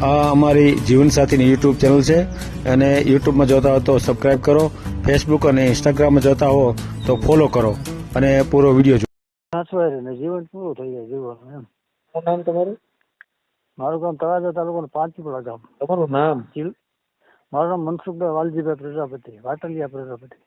આ અમારી જીવનસાથીની YouTube channel છે અને યુટ્યુબમાં જોતા હો તો સબસ્ક્રાઇબ કરો, ફેસબુક અને ઇન્સ્ટાગ્રામમાં જોતા હો તો ફોલો કરો અને પૂરો વિડીયો જુઓ. સાચવાય રહે ને જીવન પૂરું થઈ જાય જીવન એમ. શું નામ તમારું? મારું ગામ તળાજા તાલુકાનું પાંચીપુરા ગામ. તમારું નામ? મારું નામ મનસુખભાઈ વાલજીભાઈ પ્રજાપતિ, વાટલિયા પ્રજાપતિ.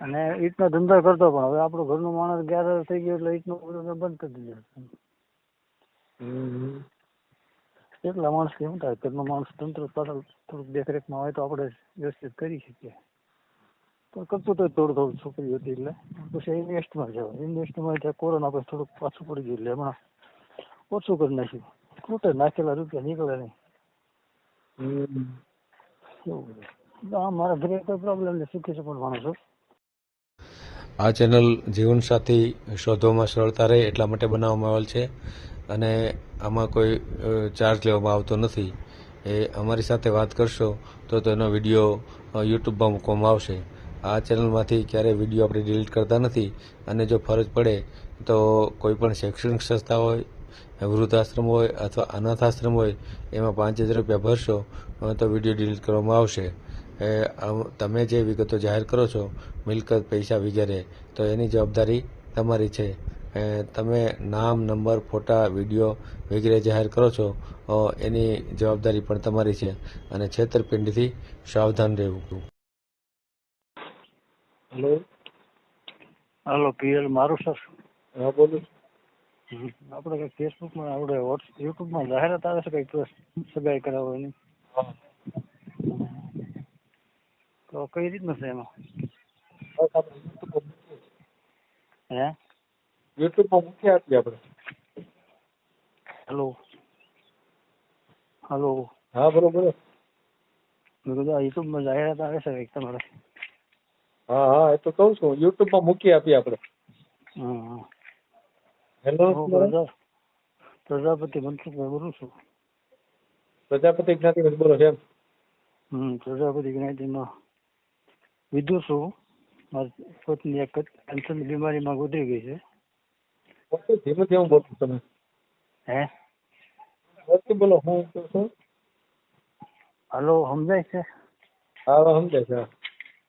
અને ઈટનો ધંધો કરતો, પણ હવે આપણું ઘરનું માણસ 11 વર્ષ થઈ ગયો એટલે ઈટનો ધંધો બંધ કરી દીધો. એટલા માણસ કેમ થાય, ઘરનો માણસ તંત્ર થોડુંક દેખરેખમાં હોય તો આપણે વ્યવસ્થિત કરી શકીએ. પણ કરતું તો થોડું થોડું છોકરી હતી એટલે પછી ઇન્વેસ્ટમાં જવાય. ઇન્વેસ્ટમાં ત્યાં કોરોના પછી થોડુંક પાછું પડી ગયું એટલે હમણાં ઓછું કરી નાખ્યું. ખૂટે નાખેલા રૂપિયા નીકળે નહીં એવું બધું. મારા ઘરે કોઈ પ્રોબ્લેમ નહીં, સુખી સપોર્ટ માણસ છું. આ ચેનલ જીવનસાથી શોધવામાં સરળતા રહે એટલા માટે બનાવવામાં આવેલ છે અને આમાં કોઈ ચાર્જ લેવામાં આવતો નથી. એ અમારી સાથે વાત કરશો તો તેનો વિડીયો યુટ્યુબમાં મૂકવામાં આવશે. આ ચેનલમાંથી ક્યારેય વિડીયો આપણે ડિલીટ કરતા નથી અને જો ફરજ પડે તો કોઈ પણ શૈક્ષણિક સંસ્થા હોય, વૃદ્ધાશ્રમ હોય અથવા અનાથ આશ્રમ હોય એમાં 5000 રૂપિયા ભરશો તો વિડીયો ડિલીટ કરવામાં આવશે. તમે જે વિગતો જાહેર કરો છો, મિલકત, પૈસા વગેરે, તો એની જવાબદારી તમારી છે. તમે નામ, નંબર, ફોટા, વિડીયો વગેરે જાહેર કરો છો એની જવાબદારી પણ તમારી છે અને છેતરપિંડીથી સાવધાન રહેવું. હલો પીએલ મારું સર. હા બોલો. આપણે કંઈક ફેસબુકમાં આપણે યુટ્યુબમાં જાહેરાત આવે છે કંઈક સગાઈ કરાવવાની, તો કઈ રીતનું છે એમાં? હે યુટ્યુબમાં મૂકી આપીએ આપણે. હલો હલો હા બરોબર. મેં કીધું યુટ્યુબમાં જાહેરાત આવે છે કંઈક તમારે? હા હા એ તો કહું છું, યુટ્યુબમાં મૂકી આપીએ આપણે. હા હેલો પ્રજાપતિ મનસુખભાઈ બોલું છું. પ્રજાપતિ જ્ઞાતિ બોલો છે એમ? પ્રજાપતિ જ્ઞાતિમાં વિધુ છું. મારી પત્ની એક કેન્સરની બીમારીમાં ગુજરી ગઈ છે. ધીમે ધીમે બોલો તમે. હે બોલો હું કહું છું. હલો સમજાય છે? હા સમજાય છે.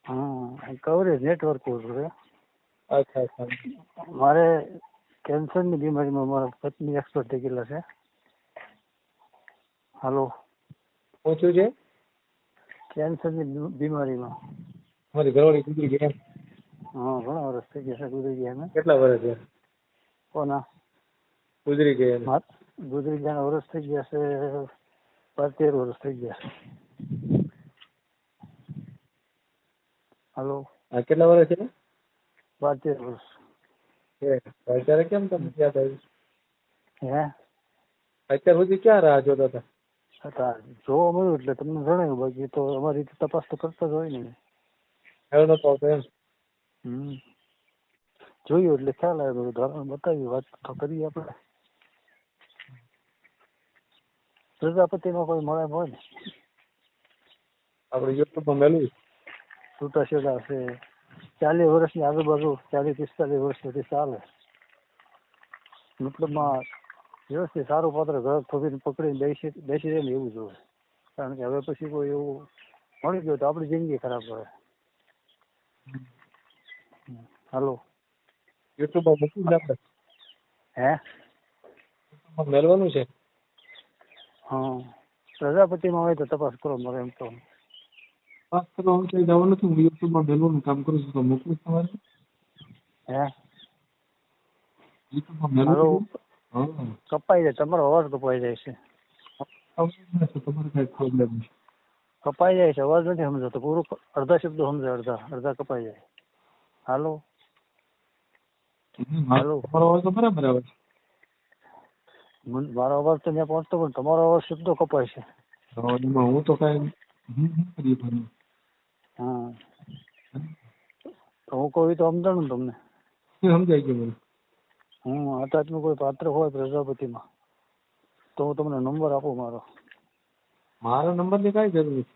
હા કવરેજ નેટવર્ક છે. અચ્છા અચ્છા. મારે કેન્સરની બીમારીમાં મારા પત્ની એક્સપર્ટ થઈ ગયેલા છે. હાલો શું થયું છે? કેન્સરની બીમારીમાં. મારી ઘરવાળી ગુજરી ગઈ એમ? હા ઘણા વર્ષ થઈ ગયા છે ગુજરી ગયા ને. કેટલા વર્ષ છે કોના ગુજરી ગઈ એમ? ગુજરી ગયા વર્ષ થઈ ગયા છે, 12-13 વર્ષ થઈ ગયા છે. હાલો હા કેટલા વર્ષ છે? 12-13 વર્ષ. અત્યારે કેમ તમને યાદ આવ્યું? હે અત્યાર સુધી ક્યાં રાહ જોતા હતા? જોવા મળ્યું એટલે તમને જણાવ્યું, બાકી તો અમારી રીતે તપાસ તો કરતા જ હોય ને. ખ્યાલ નતો આવતો એમ? જોયું એટલે ખ્યાલ આવ્યો, ઉદાહરણ બતાવ્યું, વાત તો કરીએ આપણે. પ્રજાપતિમાં કોઈ મળે હોય ને આપણે યુટ્યુબમાં મેળવી છૂટાછેડા છે. 40 વર્ષની આજુબાજુ, 40-45 વર્ષ સુધી ચાલે. મતલબમાં વ્યવસ્થિત સારું પાત્ર ઘર ખોબીને પકડીને બેસી રહે ને એવું જોવે. કારણ કે હવે પછી કોઈ એવું મળી ગયું તો આપણી જિંદગી ખરાબ કરે. હાલો યુટ્યુબમાં મૂકી જ આપણે હે મેળવાનું છે. હા પ્રજાપતિમાં હોય તો તપાસ કરો મારે એમ તો. વાત કરવા હું ક્યાંય જવાનું નથી, હું યુટ્યુબમાં મેળવાનું કામ કરું છું, તો મોકલું તમારે? હે યુટ્યુબમાં હાલો મેળવું? હા કપાઈ જાય, તમારો અવાજ કપાઈ જાય છે. તમારે કઈ પ્રોબ્લેમ છે? કપાઈ જાય છે, અવાજ નથી સમજાતો. પૂરું અડધા શબ્દો સમજાય, અડધા કપાઈ જાય. હાલો હાલો તમારો અવાજ તો બરાબર આવે છે. મારો અવાજ તો ત્યાં પહોંચતો, પણ તમારો અવાજ શબ્દો કપાય છે. હું તો કઈ હા તો હું કહું તો સમજાણું ને તમને. સમજાય ગયું મને. આટાચનું કોઈ પાત્ર હોય પ્રજાપતિમાં તો હું તમને નંબર આપું મારો. મારા નંબર ની કઈ જરૂર નથી.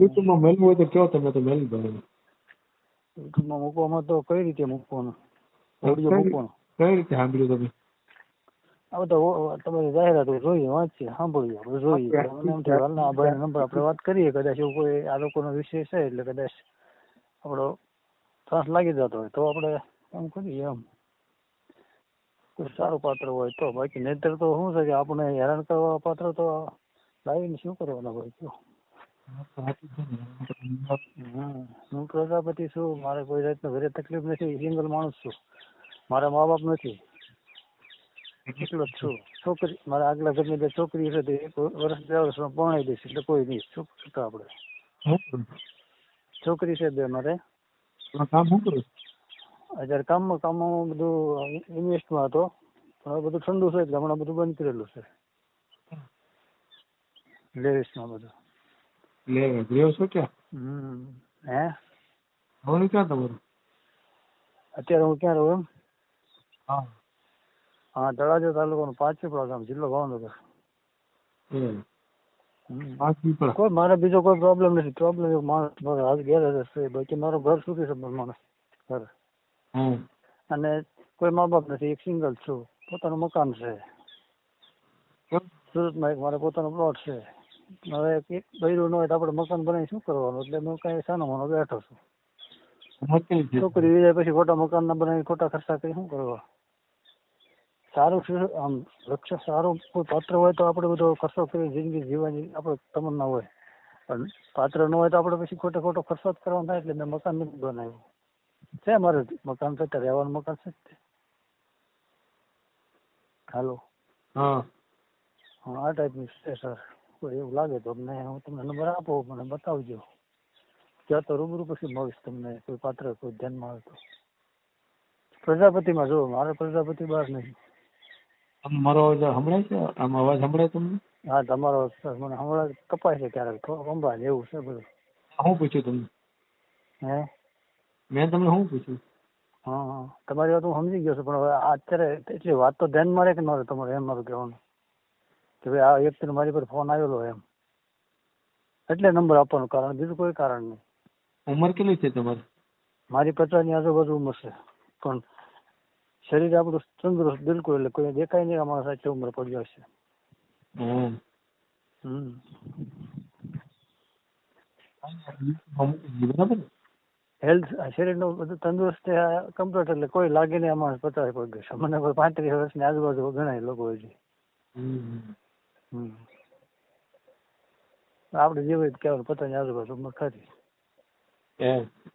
યુટ્યુબમાં મેળવું હોય તો કયો, તમે તો મેળવી દો. યુટ્યુબમાં મૂકવામાં તો કઈ રીતે મૂકવાનું? ઓડિયો મૂકવાનો? કઈ રીતે સાંભળ્યું તમે? આ બધા તમારી જાહેરાત જોઈએ, વાંચીએ, સાંભળીએ, આપણે જોઈએ. મને એમ થયું હાલના આ ભાઈનો નંબર આપણે વાત કરીએ, કદાચ એવું કોઈ આ લોકોનો વિષય છે એટલે કદાચ આપણો ત્રાસ લાગી જતો હોય તો આપણે એમ કરીએ એમ. કોઈ સારું પાત્ર હોય તો, બાકી નહીતર તો શું છે કે આપણે હેરાન કરવા પાત્ર તો લાવીને શું કરવાના હોય કયો. હું પ્રજાપતિ છું, મારે કોઈ જાતનો ઘરે તકલીફ નથી, સિંગલ માણસ છું, મારા મા બાપ નથી, એટલો જ છું. છોકરી મારા આગલા ઘરની બે છોકરી છે તે 1 વર્ષ 2 વર્ષમાં પરણાવી દઈશ એટલે કોઈ નહીં. શું કરતા આપણે છોકરી છે બે મારે. કામ શું કરું? અત્યારે કામમાં બધું ઇન્વેસ્ટમાં હતો, પણ હવે બધું ઠંડુ છે એટલે હમણાં બધું બંધ કરેલું છે. લેવીસમાં બધું. રહ્યો છો ક્યાં? હે હવે ક્યાં તમારું? અત્યારે હું ક્યાં રહું એમ? હા. હા, તળાજા તાલુકાનું 5 પીપળા ગામ, જિલ્લો ભાવનગર. કોઈ મારે બીજો કોઈ પ્રોબ્લેમ નથી. પ્રોબ્લેમ એક માણસ મારો હાથ ગેરહાજર છે, બાકી મારો ઘર સુખી છે માણસ ઘર. અને કોઈ મા બાપ નથી, એક સિંગલ છું, પોતાનું મકાન છે સુરતમાં, એક મારે પોતાનો પ્લોટ છે. હવે એક બૈરું ન હોય તો આપણે મકાન બનાવી શું કરવાનું, એટલે હું કઈ સાનો માનો બેઠો છું. છોકરી વિજય પછી ખોટા મકાન ના બનાવી ખોટા ખર્ચા કરી શું કરવા. સારું આમ લક્ષ્ય સારું કોઈ પાત્ર હોય તો આપણે બધો ખર્ચો કરી જિંદગી જીવવાની આપણે તમન્ના હોય, પણ પાત્ર ન હોય તો આપણે પછી ખોટો ખર્ચો જ કરવાનો થાય. એટલે મેં મકાન નથી બનાવ્યું. છે મારે મકાન, છે રહેવાનું મકાન છે. હાલો. હા, આ ટાઈપનું છે સર. કોઈ એવું લાગે તો હું તમને નંબર આપો, મને બતાવજો. ત્યાં તો રૂબરૂ પછી મળીશ તમને કોઈ પાત્ર કોઈ ધ્યાનમાં આવે તો. પ્રજાપતિમાં જો મારે પ્રજાપતિ બહાર નહીં. મારો અવાજ સંભળાય છે? આમ અવાજ સંભળાય તમને? હા, તમારો મને હમણાં કપાય છે ક્યારેક, સંભળાય એવું છે બધું. શું પૂછ્યું તમને? હે મેં તમને શું પૂછ્યું? હા, તમારી વાત હું સમજી ગયો છું, પણ હવે અત્યારે એટલી વાત તો ધ્યાનમાં રહે કે મારે તમારે એમ મારું કહેવાનું કે ભાઈ આ વ્યક્તિનો મારી પર ફોન આવેલો એમ, એટલે નંબર આપવાનું કારણ, બીજું કોઈ કારણ નહીં. ઉંમર કેટલી છે તમારી? મારી 50 ની આજુબાજુ ઉંમર છે, પણ શરીર આપણું તંદુરસ્ત બિલકુલ, એટલે કોઈ દેખાય નહીં અમારા સાથે ઉંમર પડી હશે. બરાબર. હેલ્થ શરીરનું બધું તંદુરસ્ત કમ્પ્લીટ, એટલે કોઈ લાગે નહીં અમારે 50 પગ છે. મને કોઈ 35 વર્ષની આજુબાજુ ગણાય લોકો હજી. આપણે જેવું કહેવાનું 50 ની આજુબાજુ ઉંમર ખરી.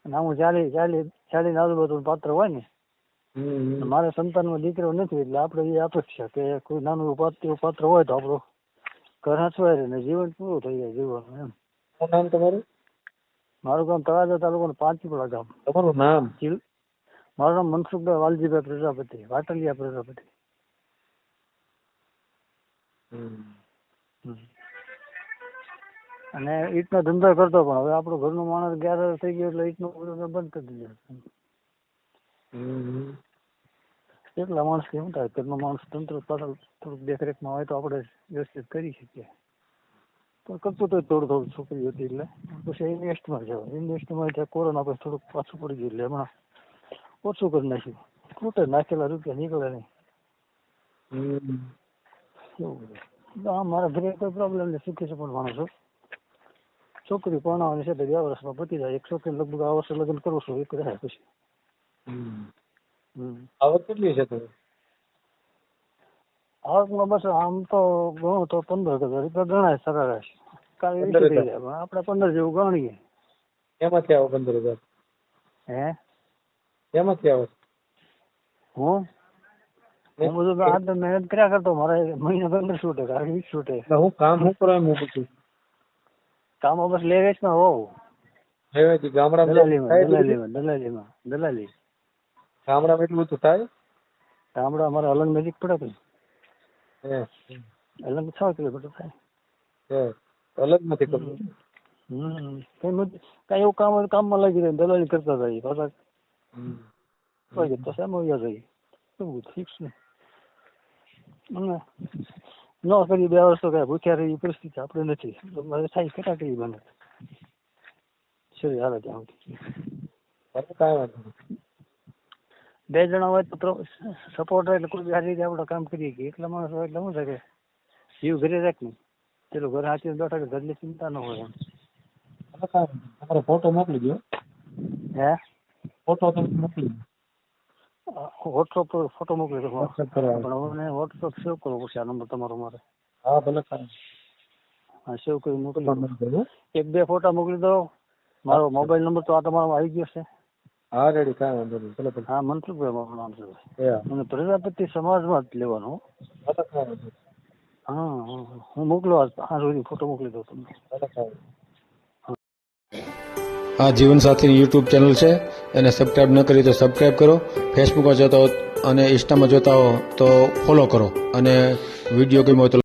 અને હું 40 ની આજુબાજુ પાત્ર હોય ને, મારા સંતાનમાં દીકરો નથી, એટલે આપણે એ અપેક્ષા કે કોઈ નાનું પાત્ર હોય તો આપણું ઘર હચવાય રહે ને જીવન પૂરું થઈ જાય જીવન એમ. શું નામ તમારું? મારું ગામ તળાજા તાલુકાનું 5 પીપળા ગામ. તમારું નામ? મારું નામ મનસુખભાઈ વાલજીભાઈ પ્રજાપતિ, વાટલિયા પ્રજાપતિ. અને ઈટનો ધંધો કરતો, પણ હવે આપણું ઘરનું માણસ ગેરહાજર થઈ ગયો એટલે ઈટનું બધું બંધ કરી દીધું. એટલા માણસ કેમ થાય, ઘરનો માણસ તંત્ર પાછળ થોડુંક દેખરેખમાં હોય તો આપણે વ્યવસ્થિત કરી શકીએ. પણ કરતું તો થોડું છોકરી હતી એટલે પછી ઇન્વેસ્ટમાં જવાય. ઇન્વેસ્ટમાં ત્યાં કોરોના પછી થોડુંક પાછું પડી ગયું એટલે હમણાં ઓછું કરી નાખ્યું. ખૂટે નાખેલા રૂપિયા નીકળે નહીં એવું બધું. હા, મારા ઘરે કોઈ પ્રોબ્લેમ નહીં, સુખી છે પણ માણસો. છોકરી પરણાવવાની છે તો 2 વર્ષમાં પતી જાય. એક છોકરી લગભગ આ વર્ષે લગ્ન કરું છું, એક રહે પછી. આવક કેટલી છે તમે? આવકમાં બસ આમ તો ગણો તો 15,000 રૂપિયા ગણાય સરેરાશ. કાલે થઈ જાય પણ આપણે 15 જેવું ગણીએ. એમાંથી આવો 15,000? એમાંથી આવો? હું બધું આ તો મહેનત કર્યા કરતો. મારે મહિને 1500 20 હું કામ શું કરવા હું પૂછું? કામ બસ લે વેચમાં હોવું. દલાલી ગામડામાં એટલું બધું થાય? ગામડા અમારે અલંગ નજીક પડે ને, અલંગ 6 કિલોમીટર થાય. અલગ નથી કરતું. કઈ એવું કામ હોય કામમાં લાગી જાય, દલાલી કરતા જાય પાછા તો સામે આવ્યા જાય. એવું ફિક્સ ને ન કરી 2 વર્ષ તો કઈ ભૂખ્યા રહી પરિસ્થિતિ આપણે નથી. મારે થાય કેટલા કરી બને શરીર હાલે ત્યાં સુધી. 2 જણા હોય તો સપોર્ટ એટલે કોઈ બી સારી રીતે આપણે કામ કરીએ કે એકલા માણસ હોય એટલે શું થાય કે જીવ ઘરે રાખ ને પેલું ઘર હાચી બેઠા કે ઘરની ચિંતા ન હોય એમ. ભલે કાંઈ વાંધો નહીં. તમારો ફોટો મોકલી દો. હે ફોટો તમે મોકલી દો. વોટ્સઅપ પર ફોટો મોકલી દો WhatsApp કરવા. પણ મને વોટ્સઅપ સેવ કરવો પડશે આ નંબર તમારો મારે. હા ભલે કાંઈ હા સેવ કરી મોકલી ફોટો દો. મોકલી દો. 1-2 ફોટા મોકલી દો. મારો મોબાઈલ નંબર તો આ તમારો આવી ગયો છે. હા રેડી કાંઈ વાંધો નહીં. ભલે ભલે. હા મનસુખભાઈ મારું નામ છે. હા અને પ્રજાપતિ સમાજમાં જ લેવાનું. ભલે કાંઈ વાંધો નહીં. હા હું મોકલો આ સુધી ફોટો મોકલી દઉં તમને. ભલે કાંઈ આ જીવનસાથીની યુટ્યુબ ચેનલ છે એને સબસ્ક્રાઈબ ન કરી તો સબસ્ક્રાઈબ કરો. ફેસબુકમાં જોતા હો અને ઇન્સ્ટામાં જોતા હો તો ફોલો કરો અને વિડીયો ગમ્યો હોય તો